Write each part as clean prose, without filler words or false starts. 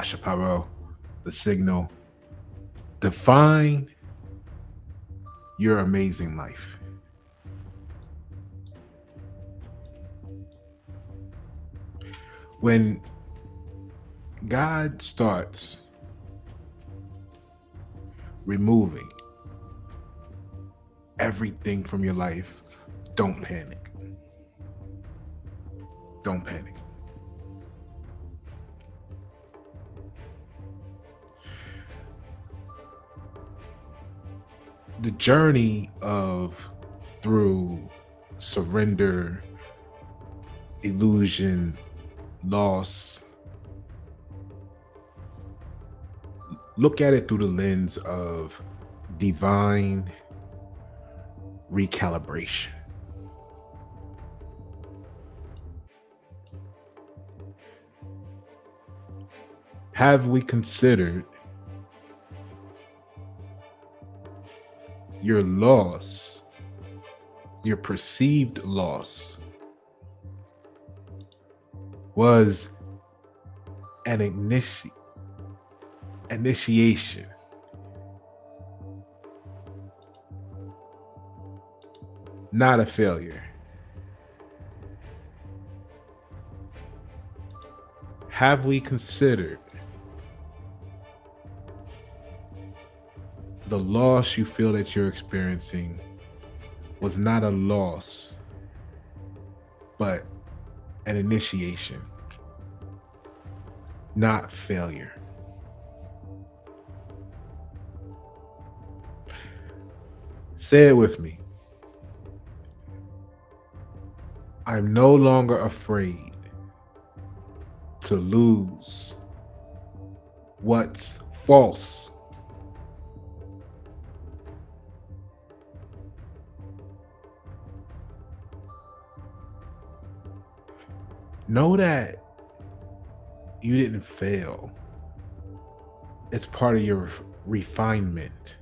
Shapiro, The Signal. Define your amazing life. When God starts removing everything from your life, don't panic. Don't panic. The journey of through surrender, illusion, loss, look at it through the lens of divine recalibration. Have we considered your loss, your perceived loss, was an initiation, not a failure? Have we considered the loss you feel that you're experiencing was not a loss, but an initiation, not failure? Say it with me. I'm no longer afraid to lose what's false. Know that you didn't fail. It's part of your refinement.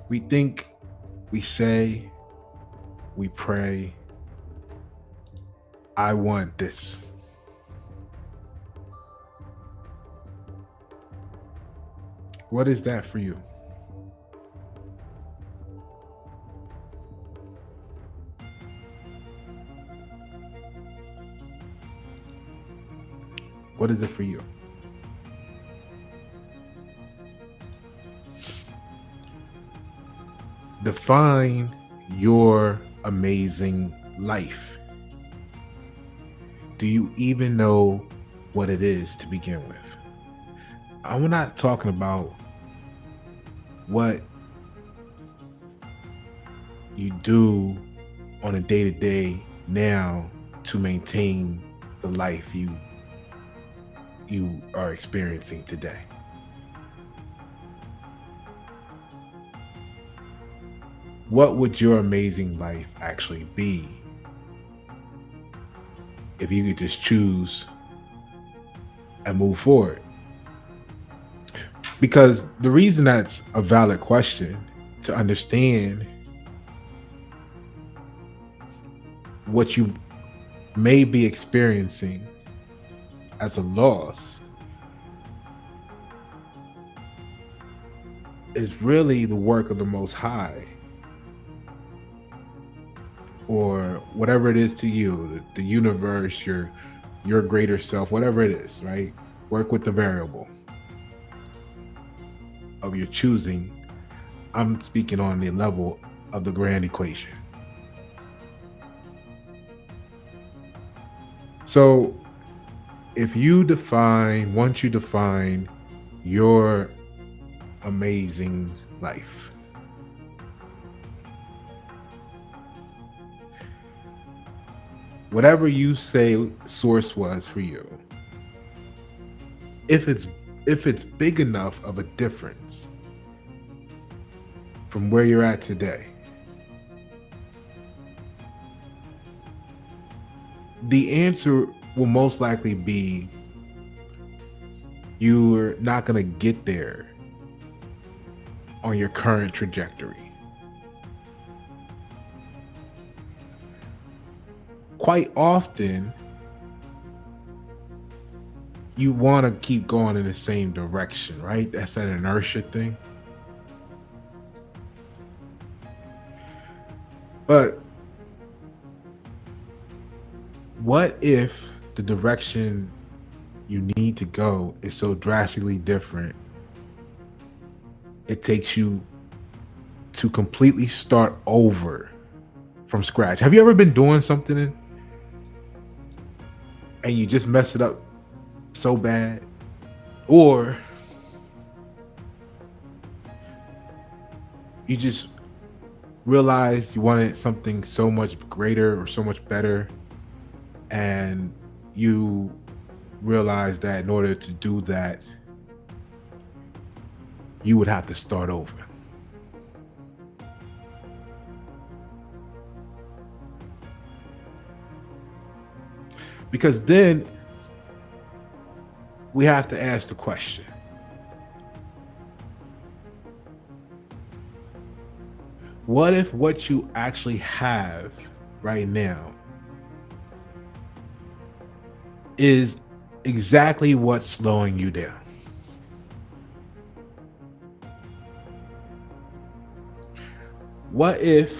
We think, we say, we pray, I want this. What is that for you? What is it for you? Define your amazing life. Do you even know what it is to begin with? I'm not talking about what you do on a day to day now to maintain the life you are experiencing today. What would your amazing life actually be if you could just choose and move forward? Because the reason that's a valid question, to understand what you may be experiencing as a loss, is really the work of the Most High, or whatever it is to you, the universe, your greater self, whatever it is, right? Work with the variable of your choosing. I'm speaking on the level of the grand equation. So once you define your amazing life, whatever you say source was for you, if it's big enough of a difference from where you're at today, the answer will most likely be you're not going to get there on your current trajectory. quite often you want to keep going in the same direction, right? That's that inertia thing. But what if the direction you need to go is so drastically different, it takes you to completely start over from scratch? Have you ever been doing something and you just mess it up so bad? Or you just realized you wanted something so much greater or so much better, and you realize that in order to do that, you would have to start over. Because then we have to ask the question, what if what you actually have right now is exactly what's slowing you down? What if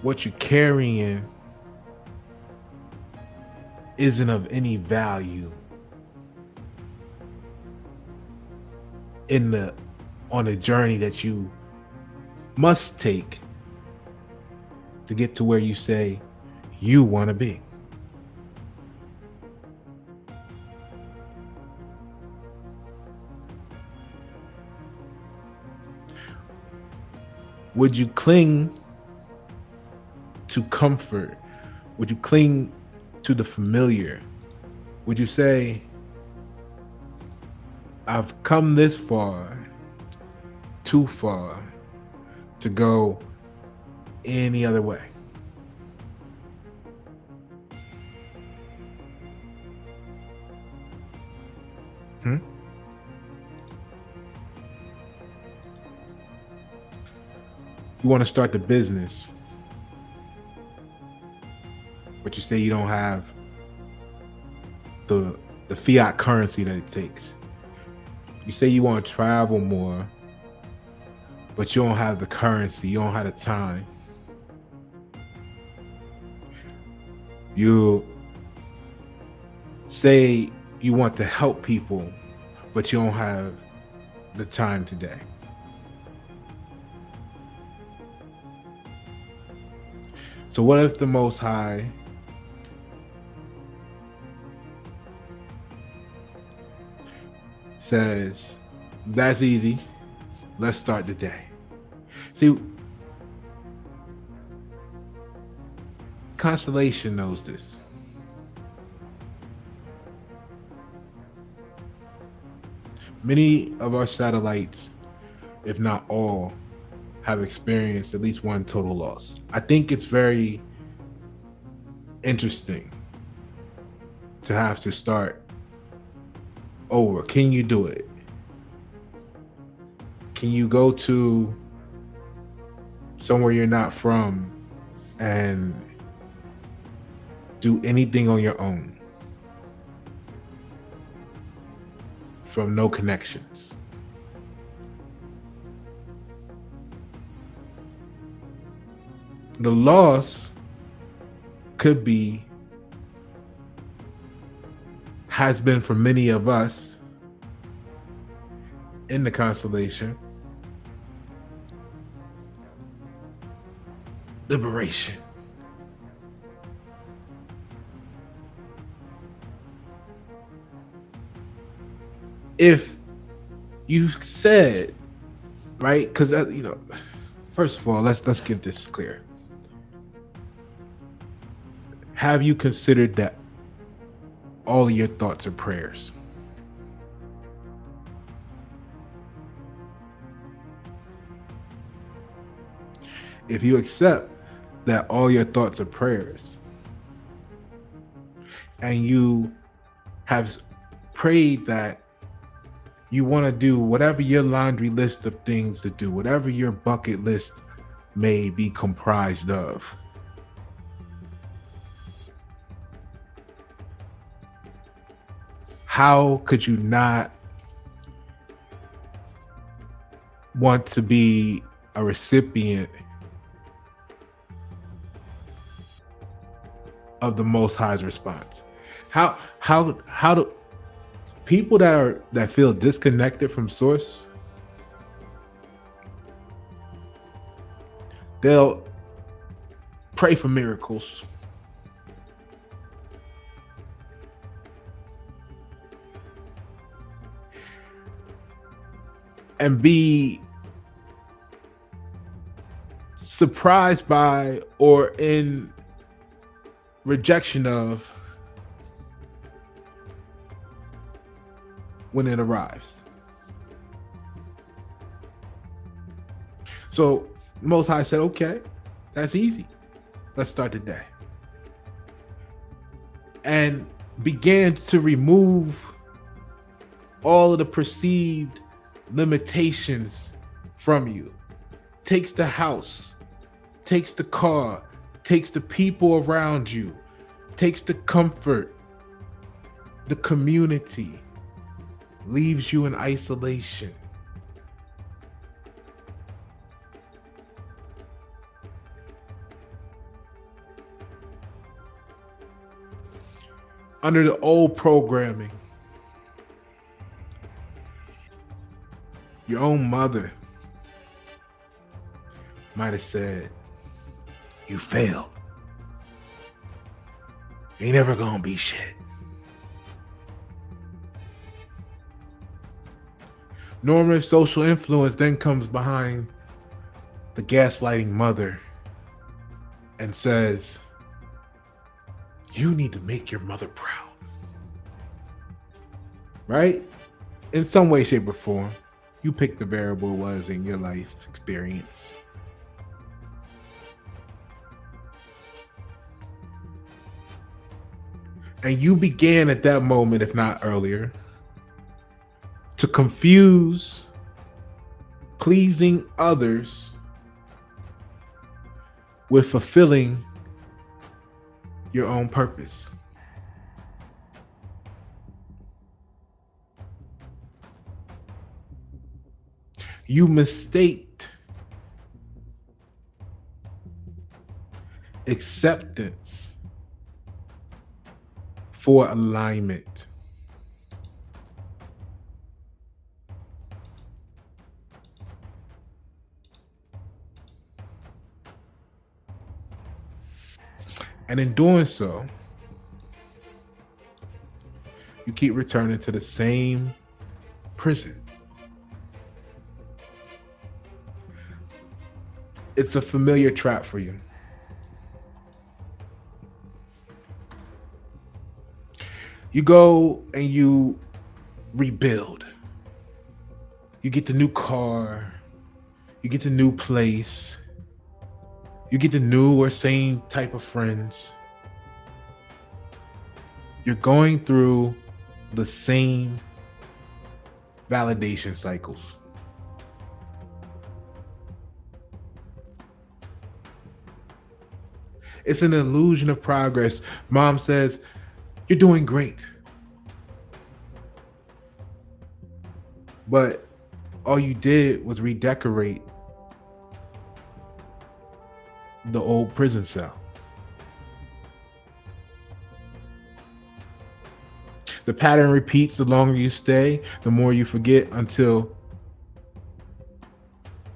what you're carrying isn't of any value in the on a journey that you must take to get to where you say you want to be? Would you cling to comfort? Would you cling to the familiar? Would you say, I've come this far, too far, to go any other way? Hmm? You want to start the business, but you say you don't have the fiat currency that it takes. You say you want to travel more, but you don't have the currency, you don't have the time. You say you want to help people, but you don't have the time today. So what if the Most High says, that's easy, let's start the day? See, Constellation knows this. Many of our satellites, if not all, have experienced at least one total loss. I think it's very interesting to have to start over. Can you do it? Can you go to somewhere you're not from and do anything on your own from no connections? The loss could be, has been for many of us in the constellation, liberation. If you said, right, because first of all, let's get this clear. Have you considered that all of your thoughts are prayers? If you accept that all your thoughts are prayers, and you have prayed that you want to do whatever your laundry list of things to do, whatever your bucket list may be comprised of. How could you not want to be a recipient of the Most High's response? How do people that feel disconnected from source, they'll pray for miracles, and be surprised by or in rejection of when it arrives. So Most High said, okay, that's easy. Let's start the day. And began to remove all of the perceived limitations from you. Takes the house, takes the car, takes the people around you, takes the comfort, the community, leaves you in isolation. Under the old programming, your own mother might have said, you failed. You ain't never gonna be shit. Normative social influence then comes behind the gaslighting mother and says, you need to make your mother proud. Right? In some way, shape, or form, you pick the variable it was in your life experience. And you began at that moment, if not earlier, to confuse pleasing others with fulfilling your own purpose. You mistaked acceptance for alignment. And in doing so, you keep returning to the same prison. It's a familiar trap for you. You go and you rebuild. You get the new car. You get the new place. You get the new or same type of friends. You're going through the same validation cycles. It's an illusion of progress. Mom says, you're doing great. But all you did was redecorate the old prison cell. The pattern repeats the longer you stay, the more you forget, until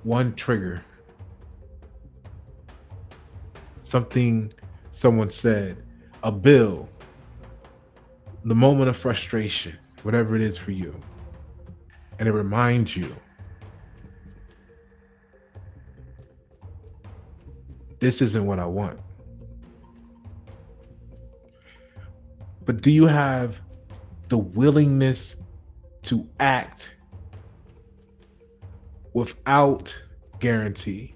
one trigger. Something someone said, a bill, the moment of frustration, whatever it is for you. And it reminds you, this isn't what I want. But do you have the willingness to act without guarantee?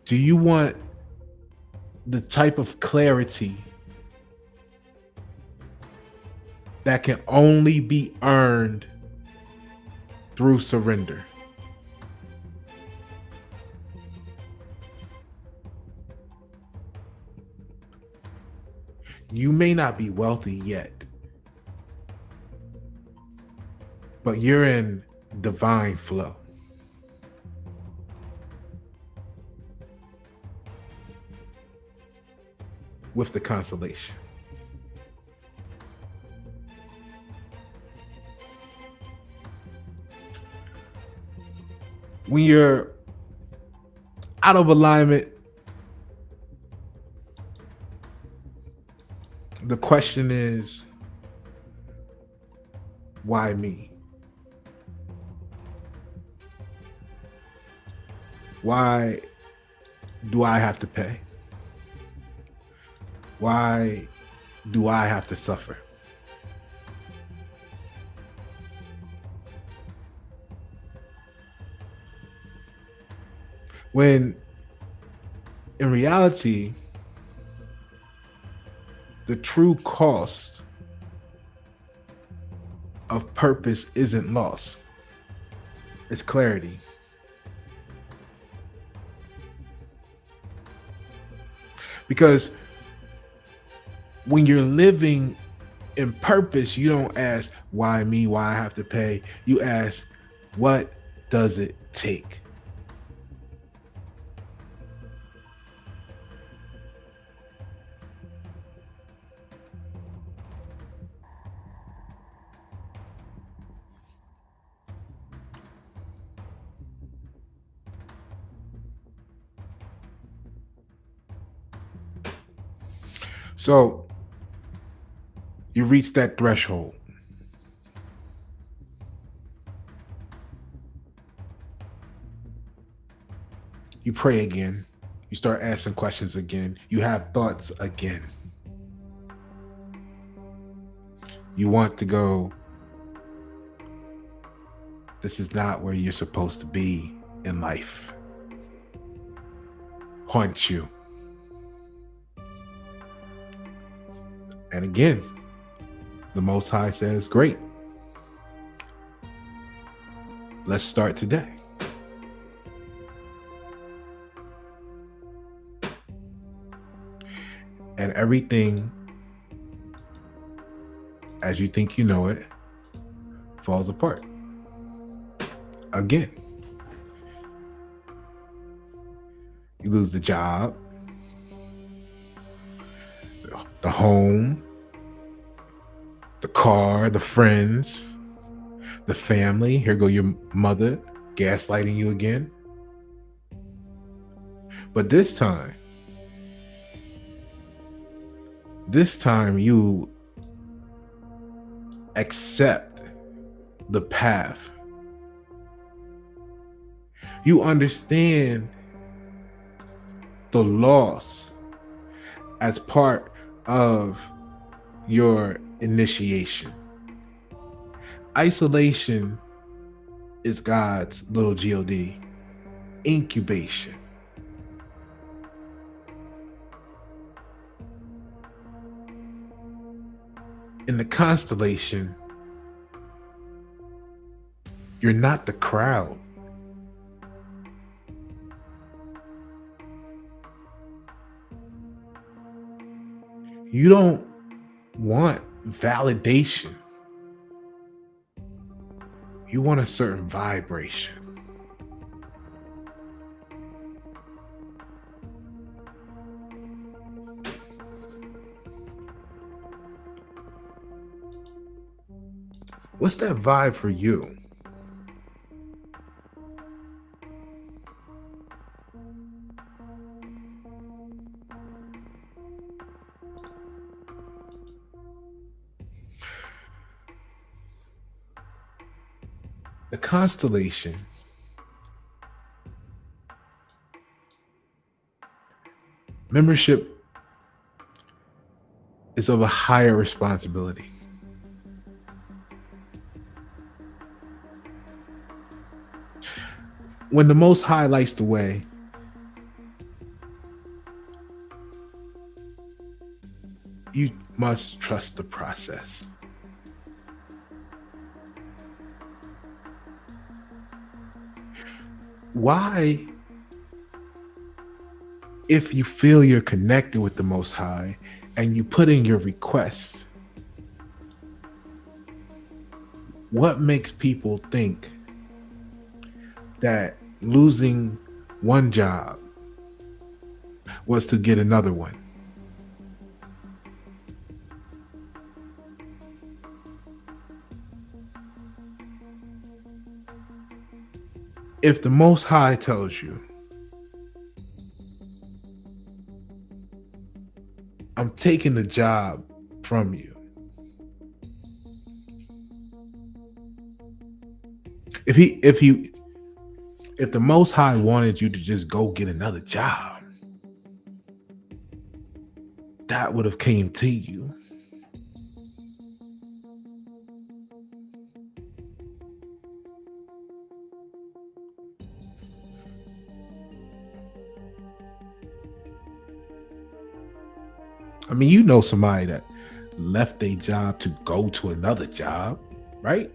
Do you want the type of clarity that can only be earned through surrender. You may not be wealthy yet, but you're in divine flow. With the constellation. When you're out of alignment, the question is, why me? Why do I have to pay? Why do I have to suffer? When in reality, the true cost of purpose isn't loss, it's clarity. Because when you're living in purpose, you don't ask, why me? Why I have to pay? You ask, what does it take? So you reach that threshold. You pray again. You start asking questions again. You have thoughts again. You want to go, this is not where you're supposed to be in life. Haunt you. And again, the Most High says, great. Let's start today. And everything, as you think you know it, falls apart. Again. You lose the job, the home, the car, the friends, the family. Here go your mother gaslighting you again. But this time you accept the path. You understand the loss as part of your initiation. Isolation is God's little God. Incubation. In the constellation, you're not the crowd. You don't want validation. You want a certain vibration. What's that vibe for you? The constellation membership is of a higher responsibility. When the Most High lights the way, you must trust the process. Why, if you feel you're connected with the Most High and you put in your requests, what makes people think that losing one job was to get another one? If the Most High tells you, I'm taking the job from you, if the Most High wanted you to just go get another job, that would have came to you. I mean, you know somebody that left their job to go to another job, right?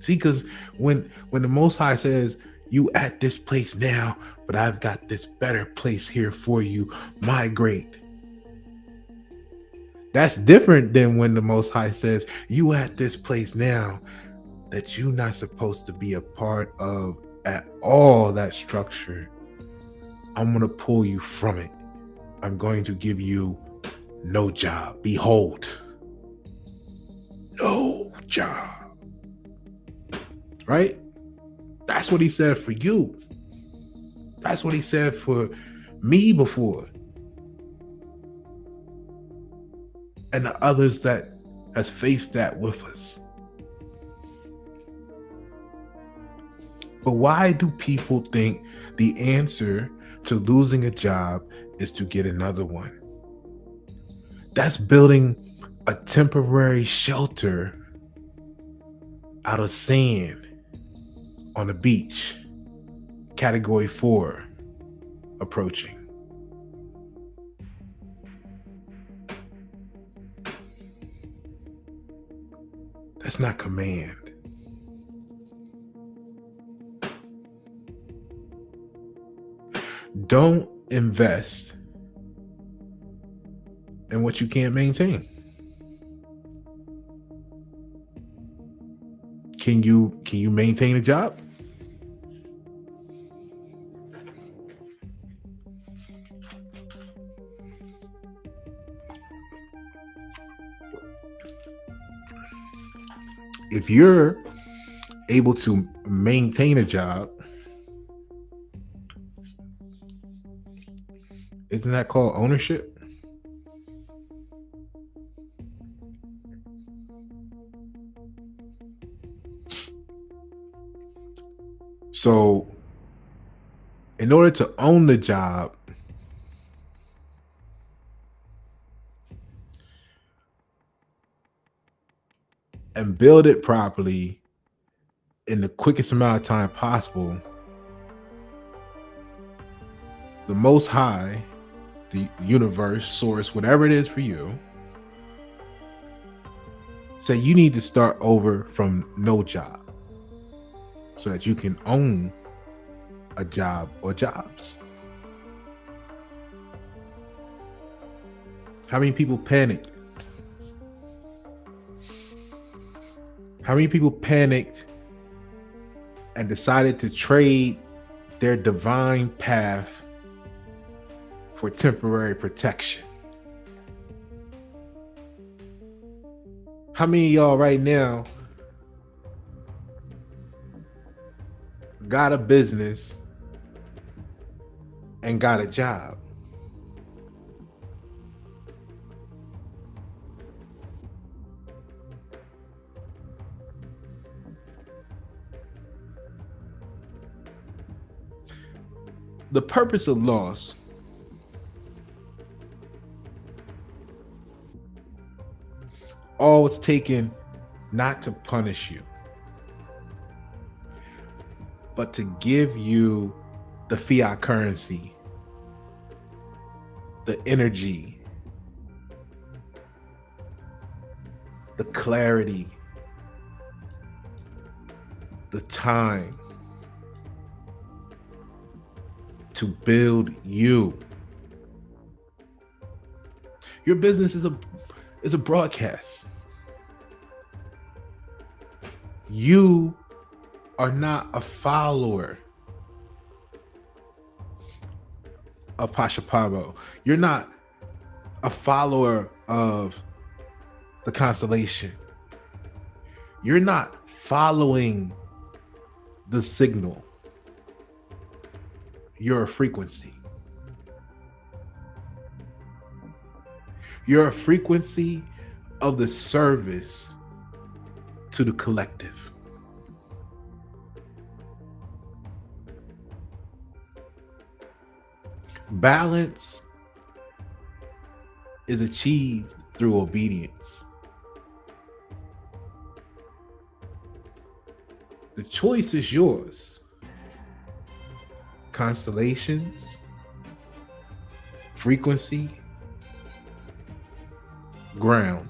See, because when the Most High says, you at this place now, but I've got this better place here for you, migrate. That's different than when the Most High says, you at this place now that you're not supposed to be a part of at all, that structure. I'm going to pull you from it. I'm going to give you no job. Behold, no job. Right? That's what he said for you. That's what he said for me before. And the others that has faced that with us. But why do people think the answer to losing a job is to get another one? That's building a temporary shelter out of sand on the beach. Category 4 approaching. That's not command. Don't invest in what you can't maintain. Can you maintain a job? If you're able to maintain a job, isn't that called ownership? So, in order to own the job, and build it properly in the quickest amount of time possible, the Most High, the universe, source, whatever it is for you, say you need to start over from no job so that you can own a job or jobs. How many people panicked? How many people panicked and decided to trade their divine path for temporary protection? How many of y'all right now got a business and got a job? The purpose of loss always taken not to punish you, but to give you the fiat currency, the energy, the clarity, the time to build you. Your business is a broadcast. You are not a follower of Pasha Pablo. You're not a follower of the constellation. You're not following the signal. You're a frequency. You're a frequency of the service to the collective. Balance is achieved through obedience. The choice is yours. Constellations, frequency, ground.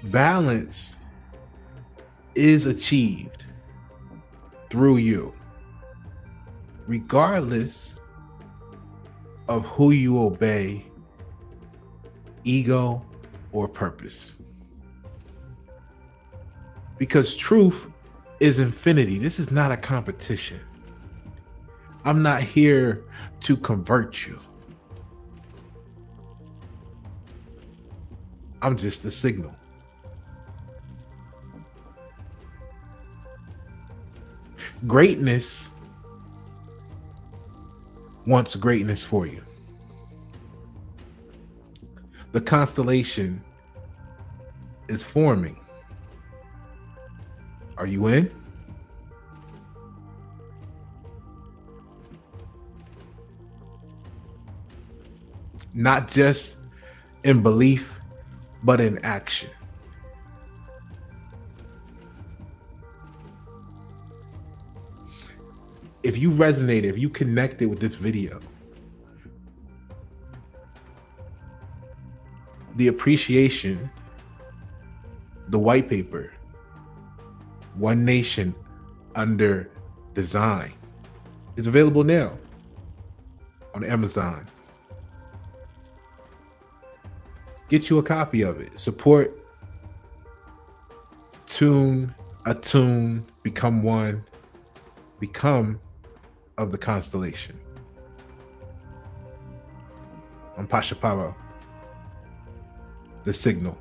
Balance is achieved through you, regardless of who you obey, ego or purpose. Because truth is infinity. This is not a competition. I'm not here to convert you. I'm just the signal. Greatness wants greatness for you. The constellation is forming. Are you in? Not just in belief, but in action. If you resonated, if you connected with this video, the appreciation, the white paper, One Nation Under Design, is available now on Amazon. Get you a copy of it. Support, attune, become one, become of the constellation. I'm Pasha Paro, the signal.